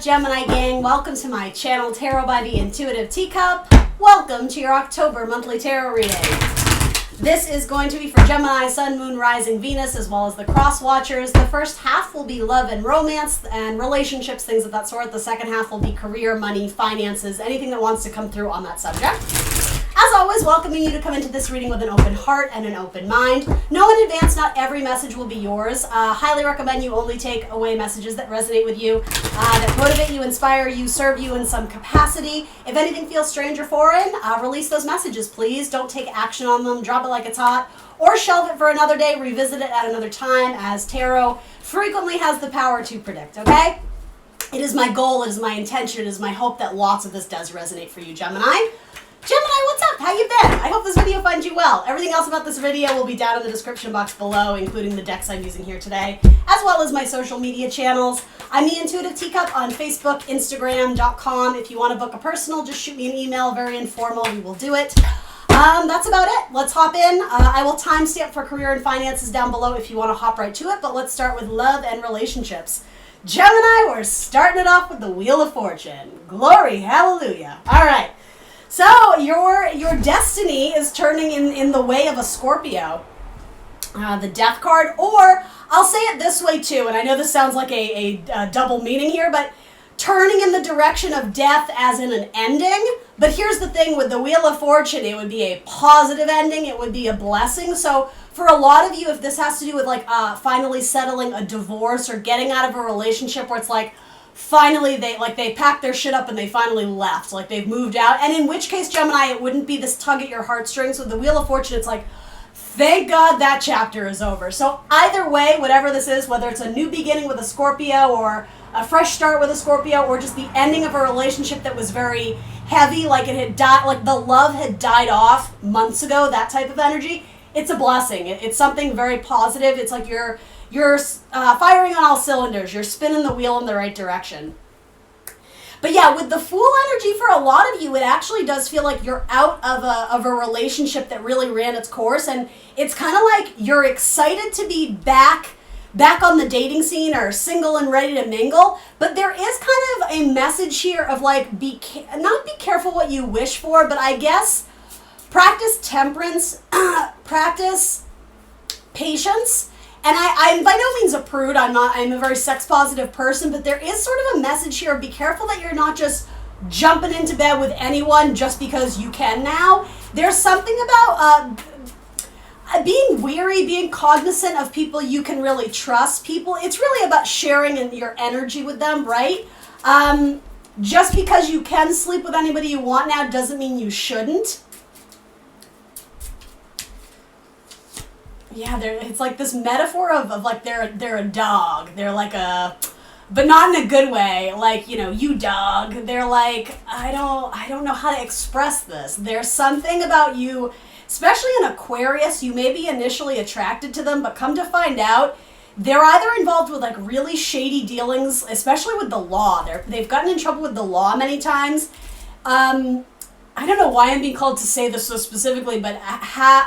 Gemini gang? Welcome to my channel, Tarot by the Intuitive Teacup. Welcome to your October monthly tarot reading. This is going to be for Gemini, Sun, Moon, Rising, Venus, as well as the cross watchers. The first half will be love and romance and relationships, things of that sort. The second half will be career, money, finances, anything that wants to come through on that subject. As always, welcoming you to come into this reading with an open heart and an open mind. Know in advance, not every message will be yours. Highly recommend you only take away messages that resonate with you, that motivate you, inspire you, serve you in some capacity. If anything feels strange or foreign, release those messages, please. Don't take action on them. Drop it like it's hot. Or shelve it for another day. Revisit it at another time, as tarot frequently has the power to predict, okay? It is my goal, it is my intention, it is my hope that lots of this does resonate for you, Gemini. Gemini, what's up? How you been? I hope this video finds you well. Everything else about this video will be down in the description box below, including the decks I'm using here today, as well as my social media channels. I'm the Intuitive Teacup on Facebook, Instagram.com. If you want to book a personal, just shoot me an email. Very informal. We will do it. That's about it. Let's hop in. I will timestamp for career and finances down below if you want to hop right to it, but let's start with love and relationships. Gemini, we're starting it off with the Wheel of Fortune. Glory, hallelujah. All right. So your destiny is turning in the way of a Scorpio, the Death card, or I'll say it this way too, and I know this sounds like a double meaning here, but turning in the direction of death as in an ending. But here's the thing with the Wheel of Fortune, it would be a positive ending, it would be a blessing. So for a lot of you, if this has to do with like finally settling a divorce or getting out of a relationship where it's like, finally they packed their shit up and they finally left, like they've moved out, and in which case, Gemini, it wouldn't be this tug at your heartstrings. With the Wheel of Fortune, it's like, thank God that chapter is over. So either way, whatever this is, whether it's a new beginning with a Scorpio or a fresh start with a Scorpio, or just the ending of a relationship that was very heavy, like it had died, like the love had died off months ago, that type of energy, it's a blessing. It's something very positive. It's like you're firing on all cylinders. You're spinning the wheel in the right direction. But yeah, with the Fool energy, for a lot of you, it actually does feel like you're out of a relationship that really ran its course, and it's kind of like you're excited to be back on the dating scene or single and ready to mingle. But there is kind of a message here of like, not be careful what you wish for, but I guess practice temperance, practice patience. And I'm by no means a prude. I'm a very sex positive person, but there is sort of a message here. Be careful that you're not just jumping into bed with anyone just because you can now. There's something about being weary, being cognizant of people you can really trust. People, it's really about sharing your energy with them, right? Just because you can sleep with anybody you want now doesn't mean you shouldn't. Yeah, it's like this metaphor of like they're a dog. They're like but not in a good way. Like, you know, you dog. They're like, I don't know how to express this. There's something about you, especially in Aquarius, you may be initially attracted to them, but come to find out, they're either involved with like really shady dealings, especially with the law. They've gotten in trouble with the law many times. I don't know why I'm being called to say this so specifically, but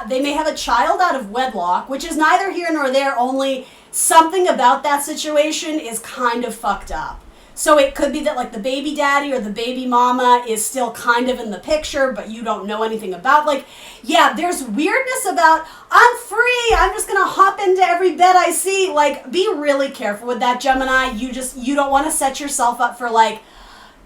they may have a child out of wedlock, which is neither here nor there, only something about that situation is kind of fucked up. So it could be that like the baby daddy or the baby mama is still kind of in the picture, but you don't know anything about. Like, yeah, there's weirdness about, I'm free, I'm just gonna hop into every bed I see. Like, be really careful with that, Gemini. You don't want to set yourself up for like,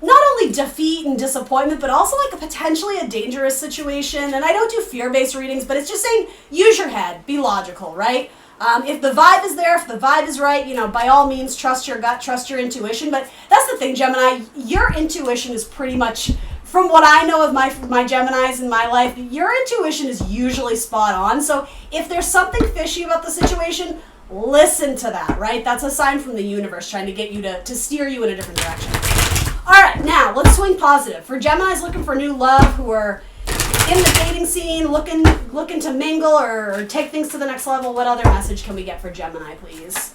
not only defeat and disappointment, but also like potentially a dangerous situation. And I don't do fear-based readings, but it's just saying, use your head, be logical, right? If the vibe is there, if the vibe is right, you know, by all means, trust your gut, trust your intuition. But that's the thing, Gemini, your intuition is pretty much, from what I know of my Geminis in my life, your intuition is usually spot on. So if there's something fishy about the situation, listen to that, right? That's a sign from the universe trying to get you to steer you in a different direction. All right, now let's swing positive. For Geminis looking for new love, who are in the dating scene, looking to mingle or take things to the next level, what other message can we get for Gemini, please?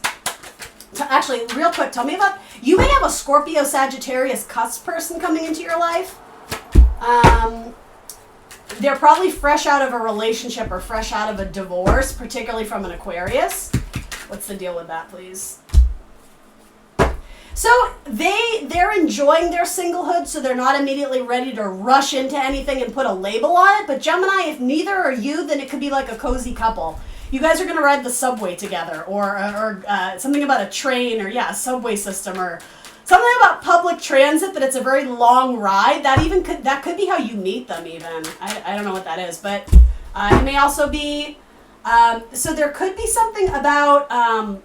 Actually, real quick, tell me about, you may have a Scorpio, Sagittarius cusp person coming into your life. They're probably fresh out of a relationship or fresh out of a divorce, particularly from an Aquarius. What's the deal with that, please? So they're enjoying their singlehood, so they're not immediately ready to rush into anything and put a label on it. But Gemini, if neither are you, then it could be like a cozy couple. You guys are going to ride the subway together, or something about a train, or a subway system, or something about public transit, that it's a very long ride. That could be how you meet them even. I don't know what that is, but it may also be, so there could be something about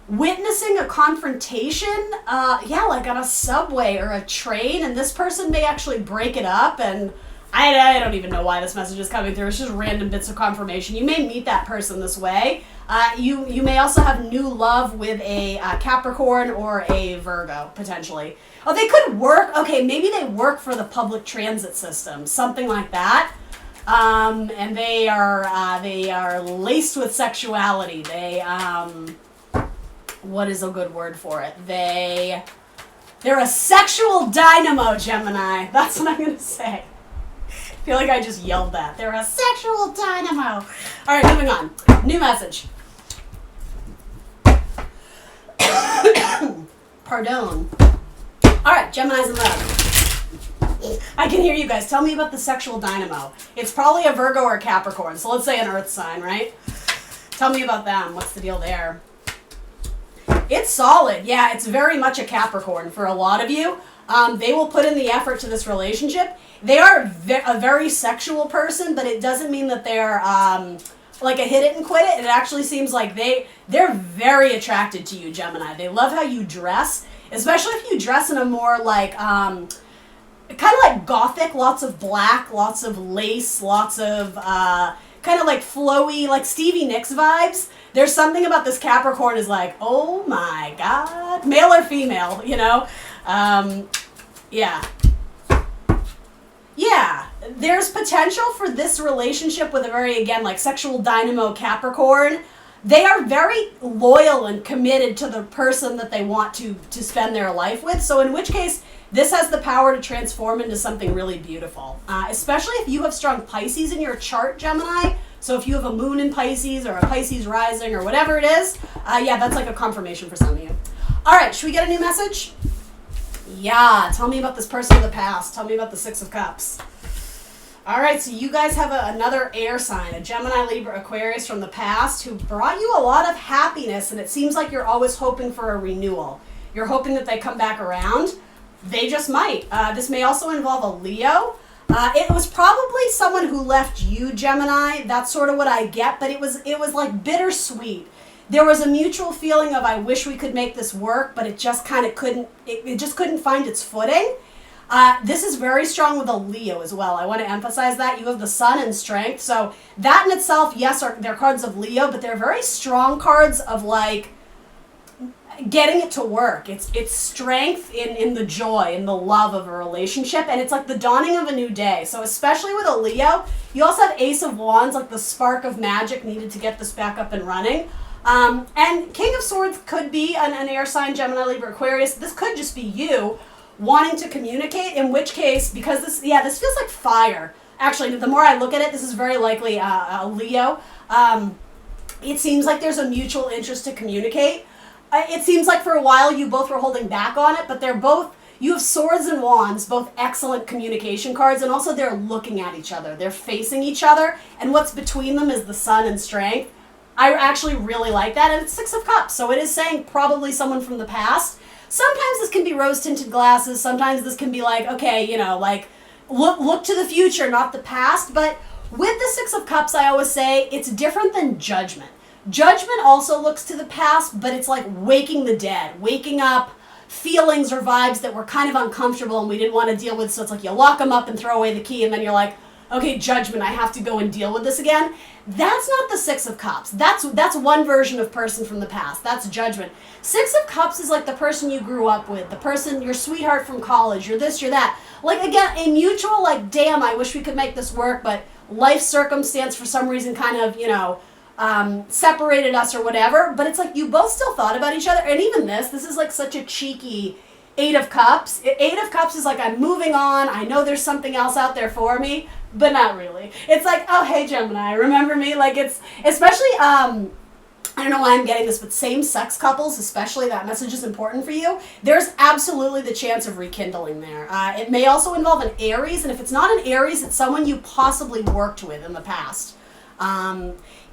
witnessing a confrontation, like on a subway or a train, and this person may actually break it up, and I don't even know why this message is coming through. It's just random bits of confirmation. You may meet that person this way. You may also have new love with a Capricorn or a Virgo, potentially. Oh, they could work. Okay, maybe they work for the public transit system, something like that. And they are laced with sexuality. What is a good word for it? They're a sexual dynamo, Gemini. That's what I'm going to say. I feel like I just yelled that. They're a sexual dynamo. All right, moving on. New message. Pardon. All right, Gemini's in love. I can hear you guys. Tell me about the sexual dynamo. It's probably a Virgo or a Capricorn, so let's say an Earth sign, right? Tell me about them. What's the deal there? It's solid. Yeah, it's very much a Capricorn for a lot of you. They will put in the effort to this relationship. They are a very sexual person, but it doesn't mean that they're like a hit it and quit it. It actually seems like they're very attracted to you, Gemini. They love how you dress, especially if you dress in a more like kind of like gothic, lots of black, lots of lace, lots of kind of like flowy, like Stevie Nicks vibes. There's something about this Capricorn is like, oh my God, male or female, you know? Yeah, there's potential for this relationship with a very, again, like sexual dynamo Capricorn. They are very loyal and committed to the person that they want to spend their life with. So in which case, this has the power to transform into something really beautiful. Especially if you have strong Pisces in your chart, Gemini. So if you have a moon in Pisces or a Pisces rising or whatever it is, that's like a confirmation for some of you. All right, should we get a new message? Yeah, tell me about this person of the past. Tell me about the Six of Cups. All right, so you guys have another air sign, a Gemini, Libra, Aquarius from the past who brought you a lot of happiness, and it seems like you're always hoping for a renewal. You're hoping that they come back around. They just might. This may also involve a Leo. It was probably someone who left you, Gemini. That's sort of what I get, but it was like bittersweet. There was a mutual feeling of I wish we could make this work, but it just kind of couldn't. It just couldn't find its footing. This is very strong with a Leo as well. I want to emphasize that. You have the Sun and Strength. So that in itself, yes, they're cards of Leo, but they're very strong cards of like getting it to work. It's strength in the joy, in the love of a relationship, and it's like the dawning of a new day. So especially with a Leo, you also have Ace of Wands, like the spark of magic needed to get this back up and running. And King of Swords could be an air sign, Gemini, Libra, Aquarius. This could just be you wanting to communicate, in which case, because this feels like fire. Actually, the more I look at it, this is very likely a Leo. It seems like there's a mutual interest to communicate. It seems like for a while you both were holding back on it, but you have Swords and Wands, both excellent communication cards, and also they're looking at each other. They're facing each other, and what's between them is the Sun and Strength. I actually really like that, and it's Six of Cups, so it is saying probably someone from the past. Sometimes this can be rose-tinted glasses, sometimes this can be like, okay, like look to the future, not the past, but with the Six of Cups, I always say it's different than Judgment. Judgment also looks to the past, but it's like waking the dead, waking up feelings or vibes that were kind of uncomfortable and we didn't want to deal with, so it's like you lock them up and throw away the key, and then you're like, okay, Judgment, I have to go and deal with this again. That's not the Six of Cups. That's one version of person from the past. That's Judgment. Six of Cups is like the person you grew up with, the person, your sweetheart from college, you're this, you're that. Like, again, a mutual, like, damn, I wish we could make this work, but life circumstance for some reason kind of, separated us or whatever. But it's like you both still thought about each other. And even this is like such a cheeky Eight of Cups. Eight of Cups is like, I'm moving on. I know there's something else out there for me, but not really. It's like, oh, hey, Gemini, remember me? Like, it's especially I don't know why I'm getting this, but same-sex couples, especially, that message is important for you. There's absolutely the chance of rekindling there. It may also involve an Aries, and if it's not an Aries, it's someone you possibly worked with in the past.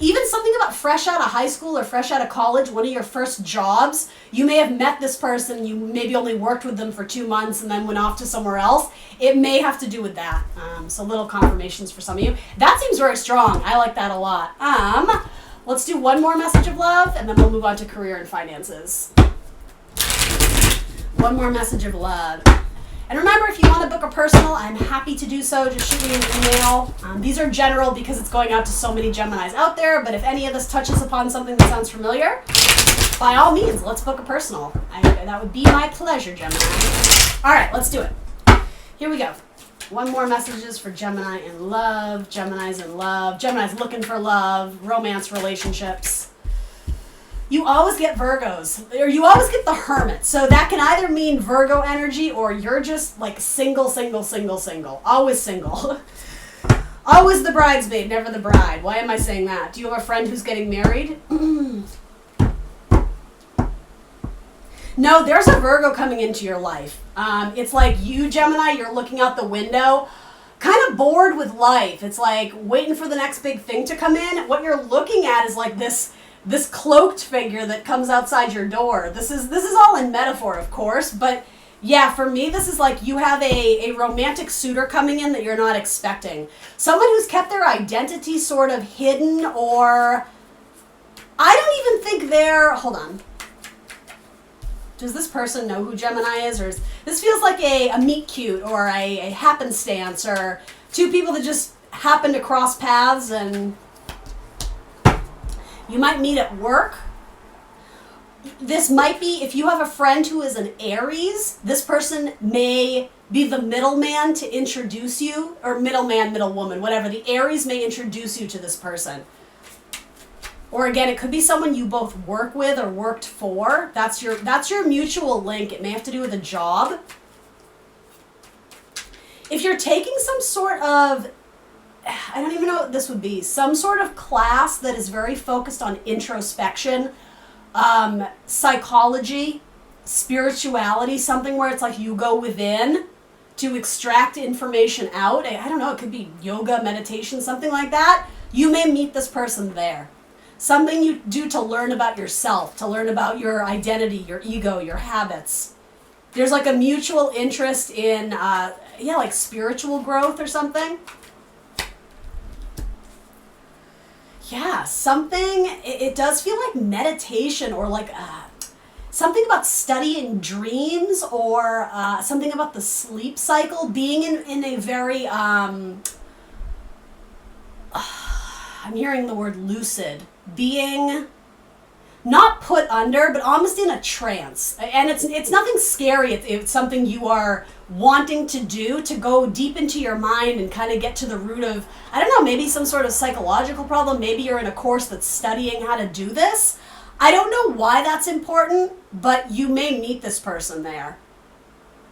Even something about fresh out of high school or fresh out of college, one of your first jobs, you may have met this person, you maybe only worked with them for 2 months and then went off to somewhere else. It may have to do with that. So little confirmations for some of you. That seems very strong. I like that a lot. Let's do one more message of love, and then we'll move on to career and finances. One more message of love. And remember, if you want to book a personal, I'm happy to do so. Just shoot me an email. These are general because it's going out to so many Geminis out there, but if any of this touches upon something that sounds familiar, by all means, let's book a personal. That would be my pleasure, Gemini. All right, let's do it. Here we go. One more messages for Gemini in love, Geminis in love, Geminis looking for love, romance, relationships. You always get Virgos, or you always get the Hermit. So that can either mean Virgo energy, or you're just like single. Always single. Always the bridesmaid, never the bride. Why am I saying that? Do you have a friend who's getting married? No, there's a Virgo coming into your life. It's like you, Gemini, you're looking out the window, kind of bored with life. It's like waiting for the next big thing to come in. What you're looking at is like this cloaked figure that comes outside your door. This is all in metaphor, of course, but yeah, for me, this is like you have a romantic suitor coming in that you're not expecting. Someone who's kept their identity sort of hidden, or I don't even think they're, hold on. Does this person know who Gemini is? Or this feels like a meet cute or a happenstance, or two people that just happen to cross paths, and you might meet at work. This might be, if you have a friend who is an Aries, this person may be the middleman to introduce you, or middleman, middlewoman, whatever. The Aries may introduce you to this person. Or again, it could be someone you both work with or worked for. That's your mutual link. It may have to do with a job. If you're taking some sort of, I don't even know what this would be, some sort of class that is very focused on introspection, psychology, spirituality, something where it's like you go within to extract information out. I don't know, it could be yoga, meditation, something like that. You may meet this person there. Something you do to learn about yourself, to learn about your identity, your ego, your habits. There's like a mutual interest in, like spiritual growth or something. Yeah, something, it does feel like meditation, or like something about studying dreams, or something about the sleep cycle, being in a very, I'm hearing the word lucid, being not put under, but almost in a trance. And it's nothing scary. It's something you are wanting to do, to go deep into your mind and kind of get to the root of, I don't know, maybe some sort of psychological problem. Maybe you're in a course that's studying how to do this. I don't know why that's important, but you may meet this person there.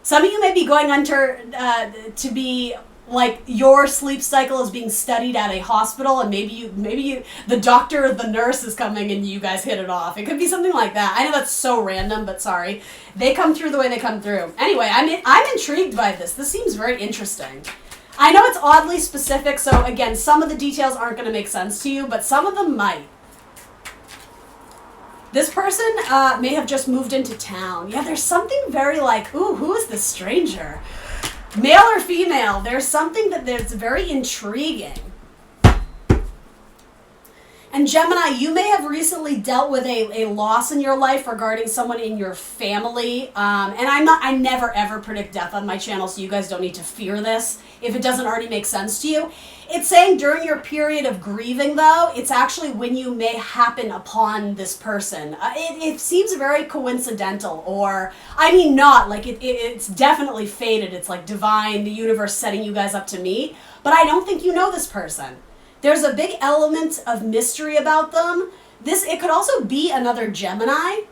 Some of you may be going under to be like your sleep cycle is being studied at a hospital, and maybe you, the doctor or the nurse is coming and you guys hit it off. It could be something like that. I know that's so random, but sorry. They come through the way they come through. Anyway, I'm intrigued by this. This seems very interesting. I know it's oddly specific, so again, some of the details aren't going to make sense to you, but some of them might. This person may have just moved into town. Yeah, there's something very like, ooh, who is this stranger? Male or female, there's something that's very intriguing. And Gemini, you may have recently dealt with a loss in your life regarding someone in your family. And I never ever predict death on my channel, so you guys don't need to fear this if it doesn't already make sense to you. It's saying during your period of grieving, though, it's actually when you may happen upon this person. It seems very coincidental, or, I mean, not, like, it's definitely fated. It's like divine, the universe setting you guys up to meet. But I don't think you know this person. There's a big element of mystery about them. It could also be another Gemini.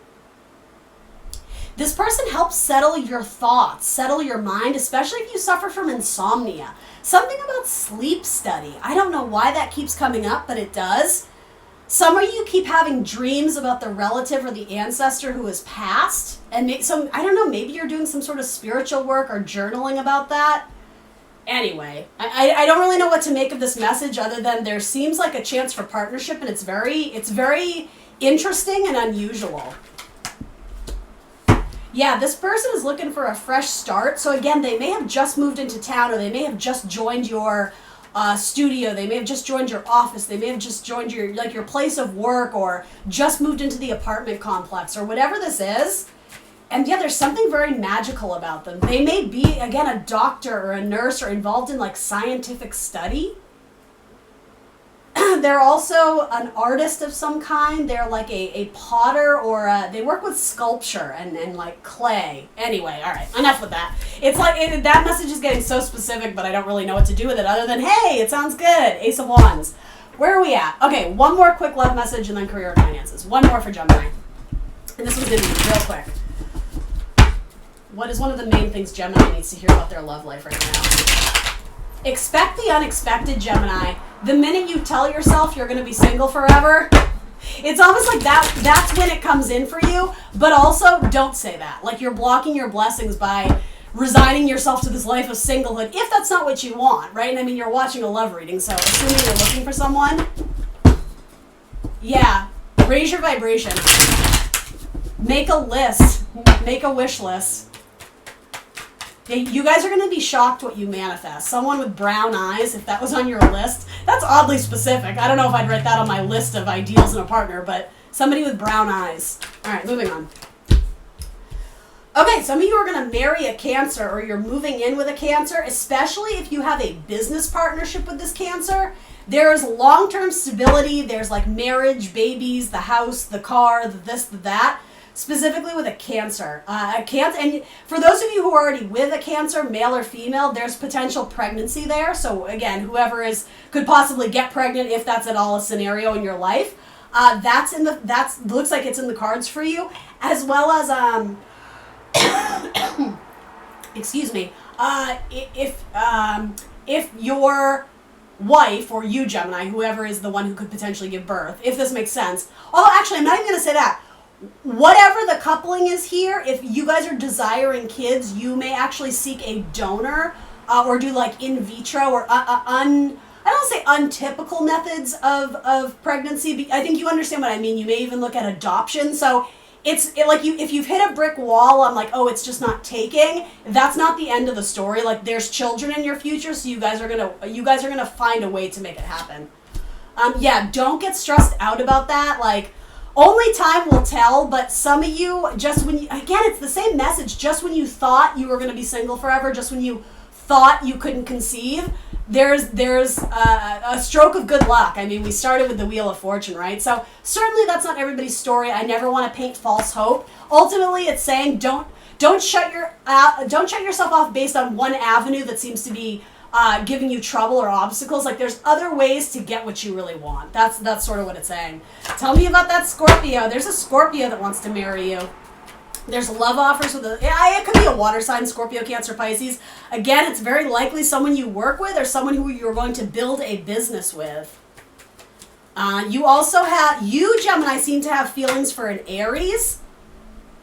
This person helps settle your thoughts, settle your mind, especially if you suffer from insomnia. Something about sleep study. I don't know why that keeps coming up, but it does. Some of you keep having dreams about the relative or the ancestor who has passed. And I don't know, maybe you're doing some sort of spiritual work or journaling about that. Anyway, I don't really know what to make of this message other than there seems like a chance for partnership, and it's very interesting and unusual. Yeah, this person is looking for a fresh start. So again, they may have just moved into town, or they may have just joined your studio. They may have just joined your office. They may have just joined your place of work, or just moved into the apartment complex, or whatever this is. And yeah, there's something very magical about them. They may be, again, a doctor or a nurse or involved in like scientific study. They're also an artist of some kind. They're like a potter, or they work with sculpture and like clay. Anyway, all right, enough with that. It's like, that message is getting so specific, but I don't really know what to do with it other than, hey, it sounds good. Ace of Wands. Where are we at? Okay, one more quick love message and then career and finances. One more for Gemini. And this one's going to be real quick. What is one of the main things Gemini needs to hear about their love life right now? Expect the unexpected, Gemini. The minute you tell yourself you're going to be single forever, it's almost like that's when it comes in for you. But also, don't say that. Like, you're blocking your blessings by resigning yourself to this life of singlehood, if that's not what you want, right? And I mean, you're watching a love reading, so assuming you're looking for someone, yeah, raise your vibration. Make a list. Make a wish list. You guys are going to be shocked what you manifest. Someone with brown eyes, if that was on your list, that's oddly specific. I don't know if I'd write that on my list of ideals in a partner, but somebody with brown eyes. All right, moving on. Okay, some of you are going to marry a Cancer, or you're moving in with a Cancer, especially if you have a business partnership with this Cancer. There's long-term stability. There's like marriage, babies, the house, the car, the this, the that. Specifically with a Cancer. And for those of you who are already with a Cancer, male or female, there's potential pregnancy there. So again, whoever could possibly get pregnant, if that's at all a scenario in your life, looks like it's in the cards for you, as well as excuse me, if your wife, or you, Gemini, whoever is the one who could potentially give birth, if this makes sense. Although actually, I'm not even going to say that. Whatever the coupling is here, if you guys are desiring kids, you may actually seek a donor, or do like in vitro, or I don't say untypical methods of pregnancy. I think you understand what I mean. You may even look at adoption. So if you've hit a brick wall on like, oh, it's just not taking, that's not the end of the story. Like, there's children in your future, so you guys are gonna find a way to make it happen. Yeah, don't get stressed out about that. Like, only time will tell, but some of you, again, it's the same message, just when you thought you were going to be single forever, just when you thought you couldn't conceive, there's a stroke of good luck. I mean, we started with the Wheel of Fortune, right? So certainly that's not everybody's story. I never want to paint false hope. Ultimately, it's saying don't shut yourself off based on one avenue that seems to be giving you trouble or obstacles. Like, there's other ways to get what you really want. That's sort of what it's saying. Tell me about that Scorpio. There's a Scorpio that wants to marry you. There's love offers with it could be a water sign, Scorpio, Cancer, Pisces. Again, it's very likely someone you work with, or someone who you're going to build a business with. You Gemini seem to have feelings for an Aries.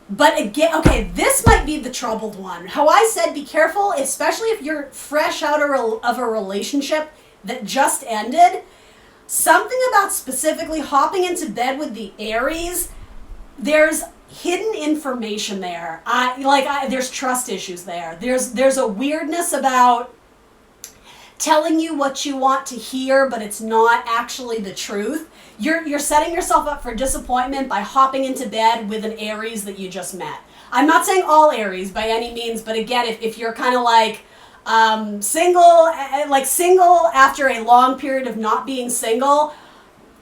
But again, okay, this might be the troubled one. How I said, be careful, especially if you're fresh out of a relationship that just ended. Something about specifically hopping into bed with the Aries, there's hidden information there. There's trust issues there. There's a weirdness about telling you what you want to hear, but it's not actually the truth. You're setting yourself up for disappointment by hopping into bed with an Aries that you just met. I'm not saying all Aries by any means, but again, if you're kind of like single after a long period of not being single,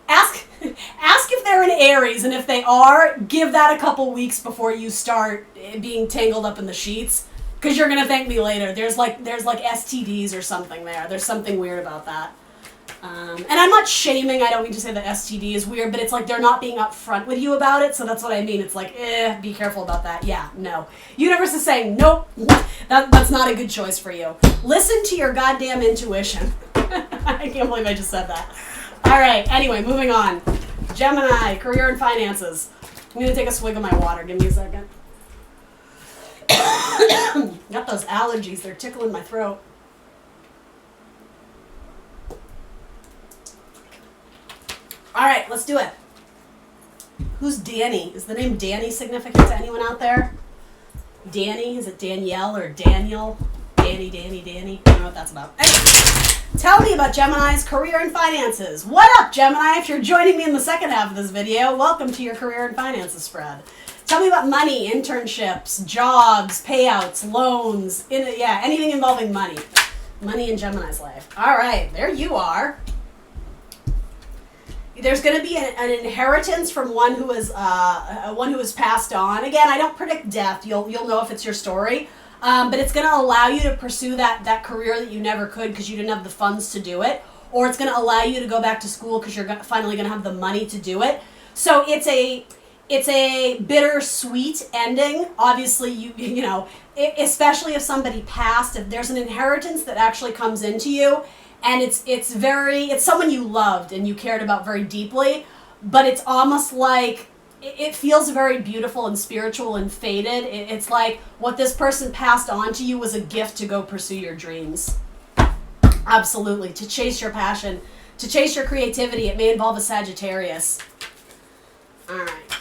ask if they're an Aries, and if they are, give that a couple weeks before you start being tangled up in the sheets, because you're gonna thank me later. There's like STDs or something there. There's something weird about that. And I'm not shaming, I don't mean to say that STD is weird, but it's like they're not being upfront with you about it, so that's what I mean. It's like, be careful about that. Yeah, no. Universe is saying, nope, that's not a good choice for you. Listen to your goddamn intuition. I can't believe I just said that. All right, anyway, moving on. Gemini, career and finances. I'm going to take a swig of my water. Give me a second. Got those allergies. They're tickling my throat. All right, let's do it. Who's Danny? Is the name Danny significant to anyone out there? Danny? Is it Danielle or Daniel? Danny. I don't know what that's about. Anyway, tell me about Gemini's career and finances. What up, Gemini? If you're joining me in the second half of this video, welcome to your career and finances spread. Tell me about money, internships, jobs, payouts, loans, anything involving money. Money in Gemini's life. All right, there you are. There's going to be an inheritance from one who is passed on. Again, I don't predict death. You'll know if it's your story, but it's going to allow you to pursue that career that you never could because you didn't have the funds to do it, or it's going to allow you to go back to school because you're finally going to have the money to do it. So it's a bittersweet ending. Obviously, you know, especially if somebody passed, if there's an inheritance that actually comes into you. And it's someone you loved and you cared about very deeply, but it's almost like it feels very beautiful and spiritual and faded. It's like what this person passed on to you was a gift to go pursue your dreams. Absolutely. To chase your passion, to chase your creativity. It may involve a Sagittarius. All right.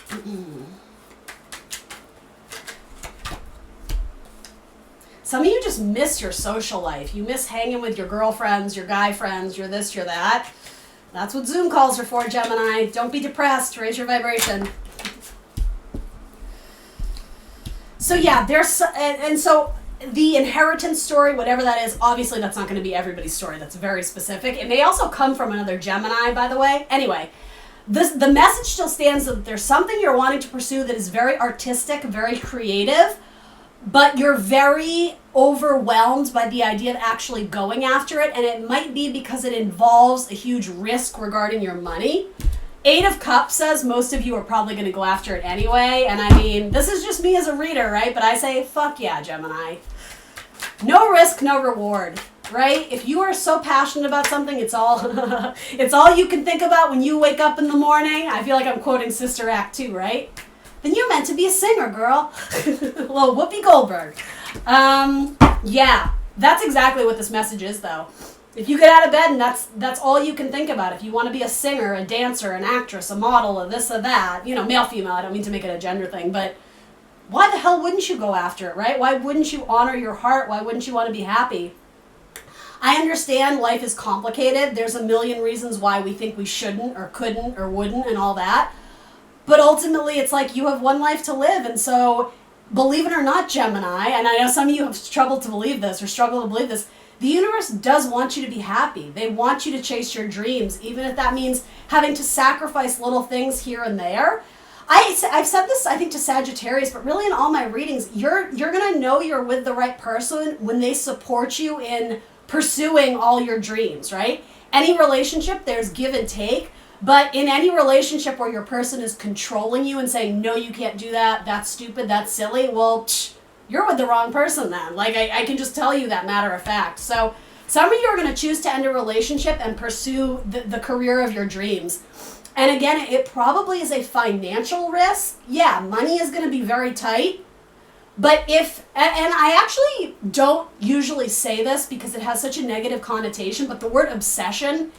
Some of you just miss your social life. You miss hanging with your girlfriends, your guy friends, your this, your that. That's what Zoom calls are for, Gemini. Don't be depressed. Raise your vibration. So yeah, and so the inheritance story, whatever that is, obviously that's not going to be everybody's story. That's very specific. It may also come from another Gemini, by the way. Anyway, the message still stands that there's something you're wanting to pursue that is very artistic, very creative, but you're very overwhelmed by the idea of actually going after it, and it might be because it involves a huge risk regarding your money. 8 of Cups says most of you are probably going to go after it anyway, and I mean, this is just me as a reader, right? But I say, fuck yeah, Gemini. No risk, no reward, right? If you are so passionate about something, it's all it's all you can think about when you wake up in the morning. I feel like I'm quoting Sister Act 2, right? Then you're meant to be a singer, girl. Little Whoopi Goldberg. Yeah, that's exactly what this message is, though. If you get out of bed and that's all you can think about, if you want to be a singer, a dancer, an actress, a model, a this, or that, you know, male, female, I don't mean to make it a gender thing, but why the hell wouldn't you go after it, right? Why wouldn't you honor your heart? Why wouldn't you want to be happy? I understand life is complicated. There's a million reasons why we think we shouldn't or couldn't or wouldn't and all that. But ultimately, it's like you have one life to live. And so, believe it or not, Gemini, and I know some of you have struggled to believe this or struggle to believe this, the universe does want you to be happy. They want you to chase your dreams, even if that means having to sacrifice little things here and there. I've said this, I think, to Sagittarius, but really in all my readings, you're going to know you're with the right person when they support you in pursuing all your dreams, right? Any relationship, there's give and take. But in any relationship where your person is controlling you and saying, no, you can't do that, that's stupid, that's silly, well, you're with the wrong person then. Like, I can just tell you that matter of fact. So some of you are going to choose to end a relationship and pursue the career of your dreams. And again, it probably is a financial risk. Yeah, money is going to be very tight. But and I actually don't usually say this because it has such a negative connotation, but the word obsession,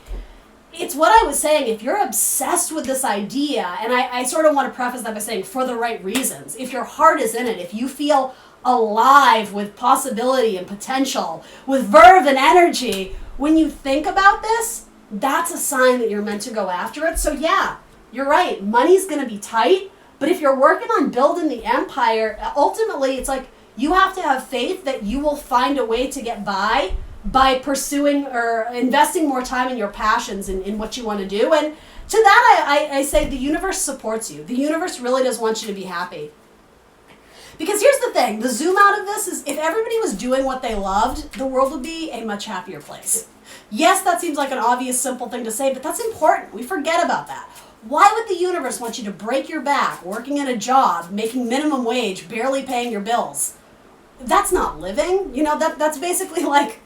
it's what I was saying. If you're obsessed with this idea, and I sort of want to preface that by saying for the right reasons, if your heart is in it, if you feel alive with possibility and potential, with verve and energy, when you think about this, that's a sign that you're meant to go after it. So yeah, you're right. Money's going to be tight, but if you're working on building the empire, ultimately it's like you have to have faith that you will find a way to get by pursuing or investing more time in your passions and in what you want to do. And to that, I say the universe supports you. The universe really does want you to be happy. Because here's the thing, the zoom out of this is if everybody was doing what they loved, the world would be a much happier place. Yes, that seems like an obvious, simple thing to say, but that's important. We forget about that. Why would the universe want you to break your back, working at a job, making minimum wage, barely paying your bills? That's not living. You know, that's basically like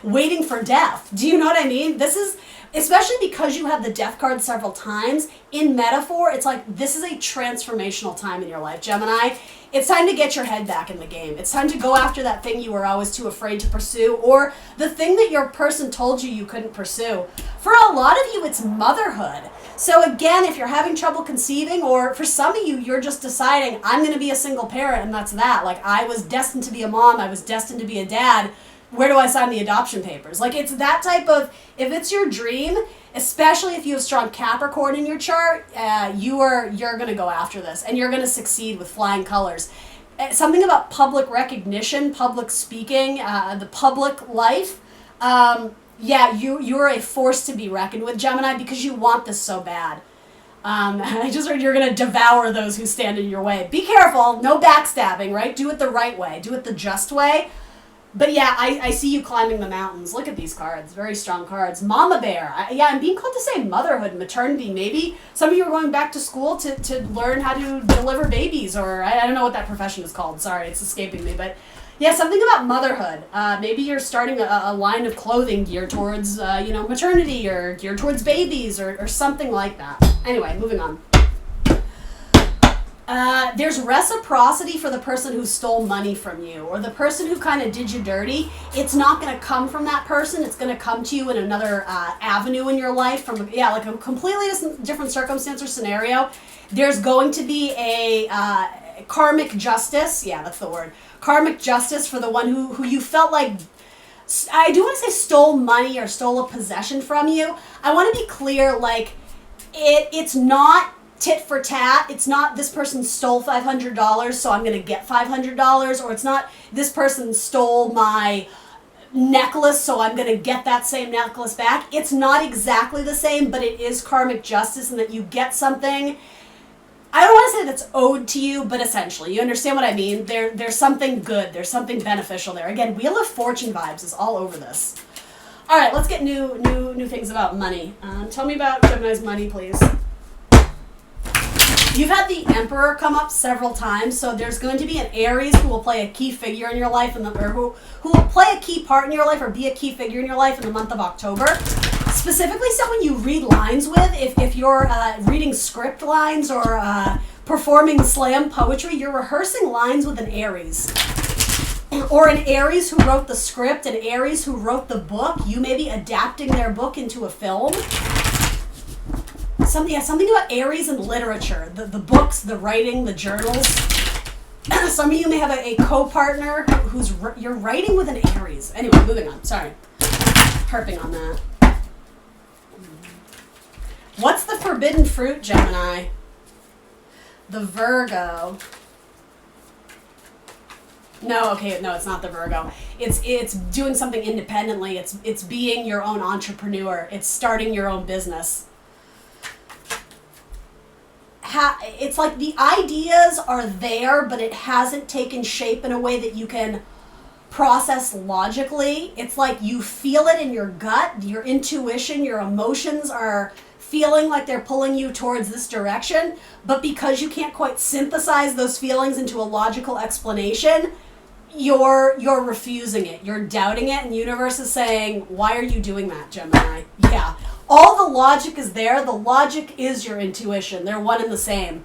waiting for death. Do you know what I mean? This is especially because you have the death card several times, in metaphor, it's like this is a transformational time in your life, Gemini. It's time to get your head back in the game. It's time to go after that thing you were always too afraid to pursue, or the thing that your person told you couldn't pursue. For a lot of you, it's motherhood. So again, if you're having trouble conceiving, or for some of you, you're just deciding, I'm going to be a single parent, and that's that. Like, I was destined to be a mom, I was destined to be a dad. Where do I sign the adoption papers? Like, it's that type of, if it's your dream, especially if you have strong Capricorn in your chart, you're going to go after this, and you're going to succeed with flying colors. Something about public recognition, public speaking, the public life. You're a force to be reckoned with, Gemini, because you want this so bad. I just heard you're going to devour those who stand in your way. Be careful, no backstabbing, right? Do it the right way, do it the just way. But yeah, I see you climbing the mountains. Look at these cards. Very strong cards. Mama bear. I'm being called to say motherhood, maternity. Maybe some of you are going back to school to learn how to deliver babies, or I don't know what that profession is called. Sorry, it's escaping me. But yeah, something about motherhood. Maybe you're starting a line of clothing geared towards, maternity, or geared towards babies, or something like that. Anyway, moving on. There's reciprocity for the person who stole money from you, or the person who kind of did you dirty. It's not going to come from that person. It's going to come to you in another avenue in your life, from like a completely different circumstance or scenario. There's going to be a karmic justice. Yeah, that's the word. Karmic justice for the one who you felt like, I do want to say stole money or stole a possession from you. I want to be clear, like, it's not tit for tat. It's not this person stole $500, so I'm going to get $500, or it's not this person stole my necklace, so I'm going to get that same necklace back. It's not exactly the same, but it is karmic justice in that you get something. I don't want to say that's owed to you, but essentially, you understand what I mean? There's something good. There's something beneficial there. Again, Wheel of Fortune vibes is all over this. All right, let's get new things about money. Tell me about Gemini's money, please. You've had the Emperor come up several times, so there's going to be an Aries who will play a key figure in your life, or who will play a key part in your life, or be a key figure in your life in the month of October. Specifically, someone you read lines with. If you're reading script lines or performing slam poetry, you're rehearsing lines with an Aries. Or an Aries who wrote the script, an Aries who wrote the book. You may be adapting their book into a film. Something about Aries and literature, the books, the writing, the journals. Some of you may have a co-partner who's you're writing with an Aries. Anyway, moving on. Sorry, harping on that. What's the forbidden fruit, Gemini? The Virgo. No, it's not the Virgo. It's doing something independently. It's being your own entrepreneur. It's starting your own business. It's like the ideas are there, but it hasn't taken shape in a way that you can process logically. It's like you feel it in your gut, your intuition, your emotions are feeling like they're pulling you towards this direction, but because you can't quite synthesize those feelings into a logical explanation, you're refusing it, you're doubting it, and the universe is saying, why are you doing that, Gemini? Yeah. All the logic is there. The logic is your intuition. They're one and the same.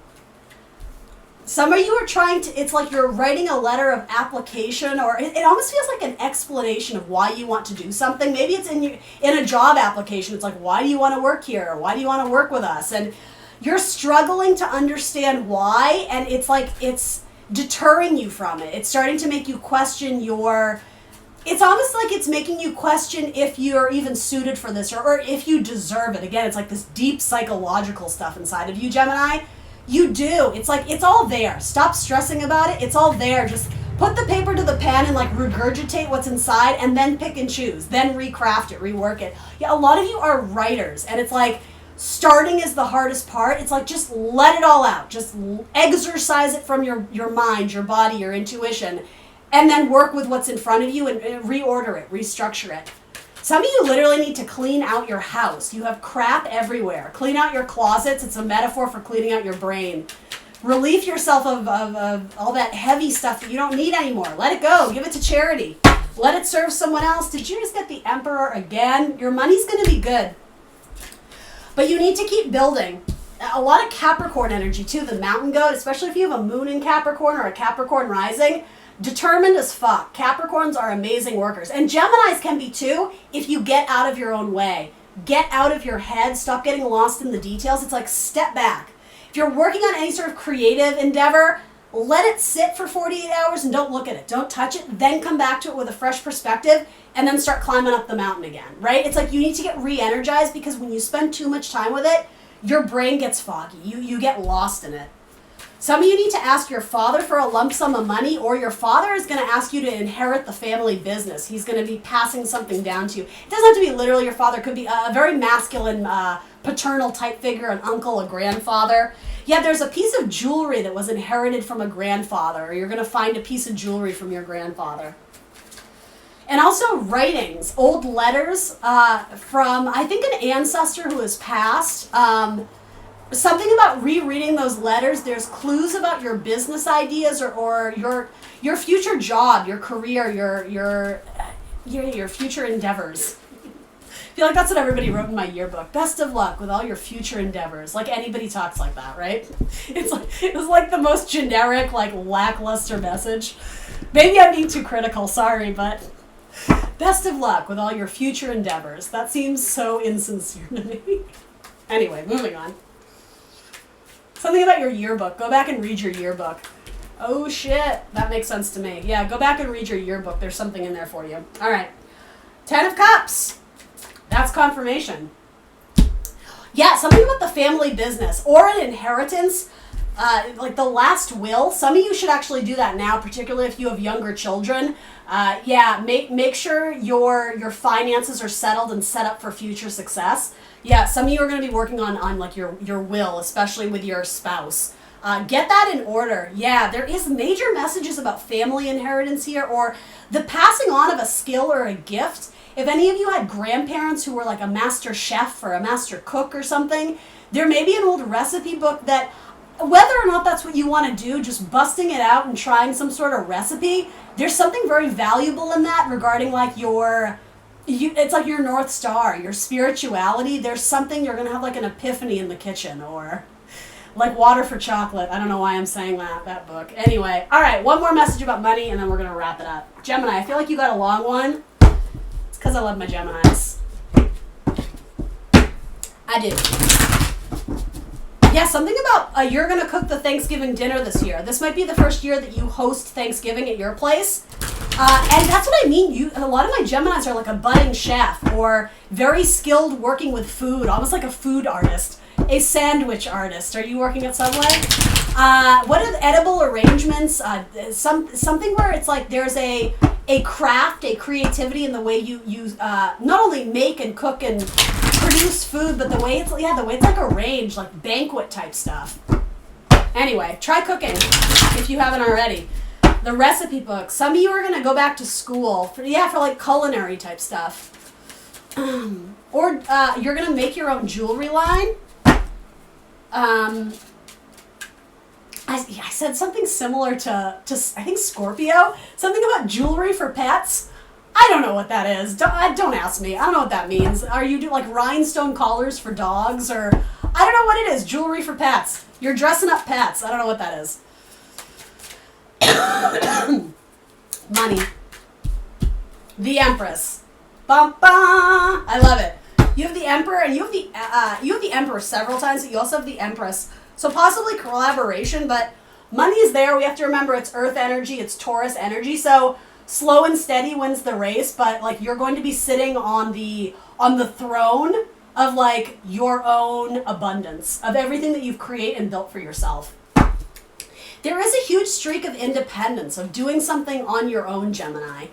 Some of you are it's like you're writing a letter of application, or it almost feels like an explanation of why you want to do something. Maybe it's in a job application. It's like, why do you want to work here? Or why do you want to work with us? And you're struggling to understand why, and it's like it's deterring you from it. It's starting to make you question it's almost like it's making you question if you're even suited for this, or if you deserve it. Again, it's like this deep psychological stuff inside of you, Gemini. You do. It's like, it's all there. Stop stressing about it. It's all there. Just put the paper to the pen and like regurgitate what's inside, and then pick and choose. Then recraft it, rework it. Yeah, a lot of you are writers, and it's like starting is the hardest part. It's like, just let it all out. Just exercise it from your mind, your body, your intuition. And then work with what's in front of you and reorder it, restructure it. Some of you literally need to clean out your house. You have crap everywhere. Clean out your closets. It's a metaphor for cleaning out your brain. Relieve yourself of all that heavy stuff that you don't need anymore. Let it go. Give it to charity. Let it serve someone else. Did you just get the Emperor again? Your money's going to be good. But you need to keep building. A lot of Capricorn energy too, the mountain goat, especially if you have a moon in Capricorn or a Capricorn rising, determined as fuck. Capricorns are amazing workers. And Geminis can be too if you get out of your own way. Get out of your head, stop getting lost in the details. It's like step back. If you're working on any sort of creative endeavor, let it sit for 48 hours and don't look at it. Don't touch it. Then come back to it with a fresh perspective and then start climbing up the mountain again, right? It's like you need to get re-energized because when you spend too much time with it, your brain gets foggy. You get lost in it. Some of you need to ask your father for a lump sum of money, or your father is going to ask you to inherit the family business. He's going to be passing something down to you. It doesn't have to be literally your father. It could be a very masculine, paternal type figure, an uncle, a grandfather. Yeah, there's a piece of jewelry that was inherited from a grandfather, or you're going to find a piece of jewelry from your grandfather. And also writings, old letters from, I think, an ancestor who has passed. Something about rereading those letters, there's clues about your business ideas or your future job, your career, your future endeavors. I feel like that's what everybody wrote in my yearbook. Best of luck with all your future endeavors. Like anybody talks like that, right? It was like the most generic, like lackluster message. Maybe I'm being too critical, sorry, but best of luck with all your future endeavors. That seems so insincere to me. Anyway, moving on. Something about your yearbook. Go back and read your yearbook. Oh shit, that makes sense to me. Yeah, go back and read your yearbook. There's something in there for you. All right. 10 of Cups. That's confirmation. Yeah, something about the family business or an inheritance, like the last will. Some of you should actually do that now, particularly if you have younger children. Yeah, make sure your finances are settled and set up for future success. Yeah, some of you are going to be working on like your will, especially with your spouse. Get that in order. Yeah, there is major messages about family inheritance here or the passing on of a skill or a gift. If any of you had grandparents who were like a master chef or a master cook or something, there may be an old recipe book that, whether or not that's what you want to do, just busting it out and trying some sort of recipe, there's something very valuable in that regarding like it's like your North Star, your spirituality. There's something you're going to have like an epiphany in the kitchen or like Water for Chocolate. I don't know why I'm saying that book. Anyway, all right, one more message about money and then we're going to wrap it up. Gemini, I feel like you got a long one. It's because I love my Geminis. I do. Yeah, something about you're going to cook the Thanksgiving dinner this year. This might be the first year that you host Thanksgiving at your place. And that's what I mean. A lot of my Geminis are like a budding chef or very skilled working with food, almost like a food artist, a sandwich artist. Are you working at Subway? What are the edible arrangements? Something where it's like there's a craft, a creativity in the way you not only make and cook and produce food, but the way it's like arranged, like banquet type stuff. Anyway, try cooking if you haven't already. The recipe book. Some of you are gonna go back to school for like culinary type stuff, or you're gonna make your own jewelry line. I said something similar to I think Scorpio. Something about jewelry for pets. I don't know what that is. Don't ask me. I don't know what that means. Are you do like rhinestone collars for dogs or I don't know what it is. Jewelry for pets. You're dressing up pets. I don't know what that is. Money. The Empress. Bum, bum. I love it. You have the Emperor and you have the Emperor several times, but you also have the Empress. So possibly collaboration, but money is there. We have to remember it's Earth energy, it's Taurus energy. So slow and steady wins the race, but like you're going to be sitting on the throne of like your own abundance, of everything that you've created and built for yourself. There is a huge streak of independence, of doing something on your own, Gemini.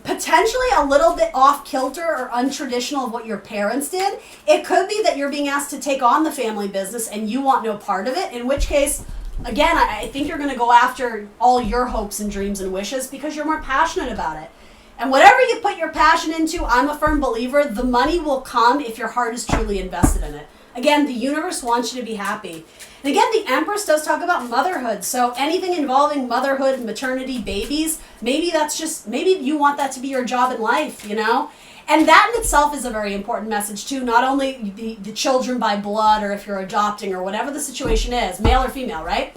Potentially a little bit off kilter or untraditional of what your parents did. It could be that you're being asked to take on the family business and you want no part of it, in which case, again, I think you're going to go after all your hopes and dreams and wishes because you're more passionate about it. And whatever you put your passion into, I'm a firm believer, the money will come if your heart is truly invested in it. Again, the universe wants you to be happy. And again, the Empress does talk about motherhood. So anything involving motherhood, maternity, babies, maybe you want that to be your job in life, you know? And that in itself is a very important message too. Not only the children by blood, or if you're adopting, or whatever the situation is, male or female, right?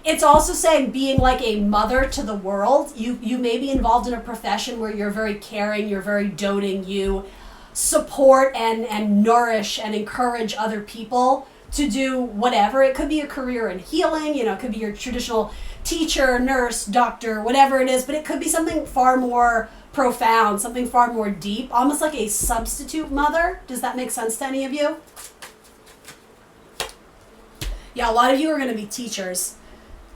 It's also saying being like a mother to the world. You may be involved in a profession where you're very caring, you're very doting, you support and nourish and encourage other people to do whatever. It could be a career in healing, it could be your traditional teacher, nurse, doctor, whatever it is, but it could be something far more profound, something far more deep, almost like a substitute mother. Does that make sense to any of you? Yeah, a lot of you are going to be teachers.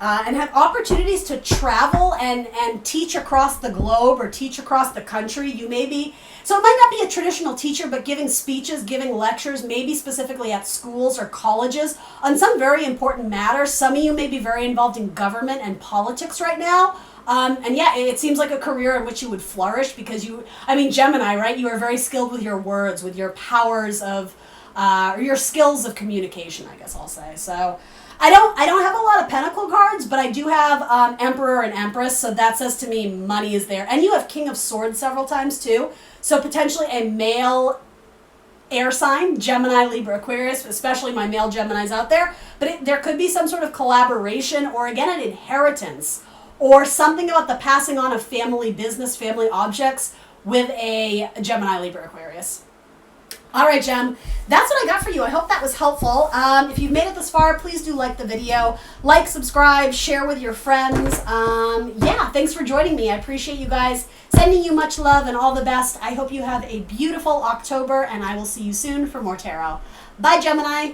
And have opportunities to travel and teach across the globe or teach across the country. You may be, so it might not be a traditional teacher, but giving speeches, giving lectures, maybe specifically at schools or colleges on some very important matters. Some of you may be very involved in government and politics right now. And yeah, it seems like a career in which you would flourish because Gemini, right? You are very skilled with your words, with your powers of, or your skills of communication, I guess I'll say. So I don't have a lot of pentacle cards, but I do have Emperor and Empress, so that says to me money is there. And you have King of Swords several times too, so potentially a male air sign, Gemini, Libra, Aquarius, especially my male Geminis out there. But there could be some sort of collaboration, or again, an inheritance, or something about the passing on of family business, family objects with a Gemini, Libra, Aquarius. All right, Gem, that's what I got for you. I hope that was helpful. If you've made it this far, please do like the video. Like, subscribe, share with your friends. Yeah, thanks for joining me. I appreciate you guys. Sending you much love and all the best. I hope you have a beautiful October, and I will see you soon for more tarot. Bye, Gemini.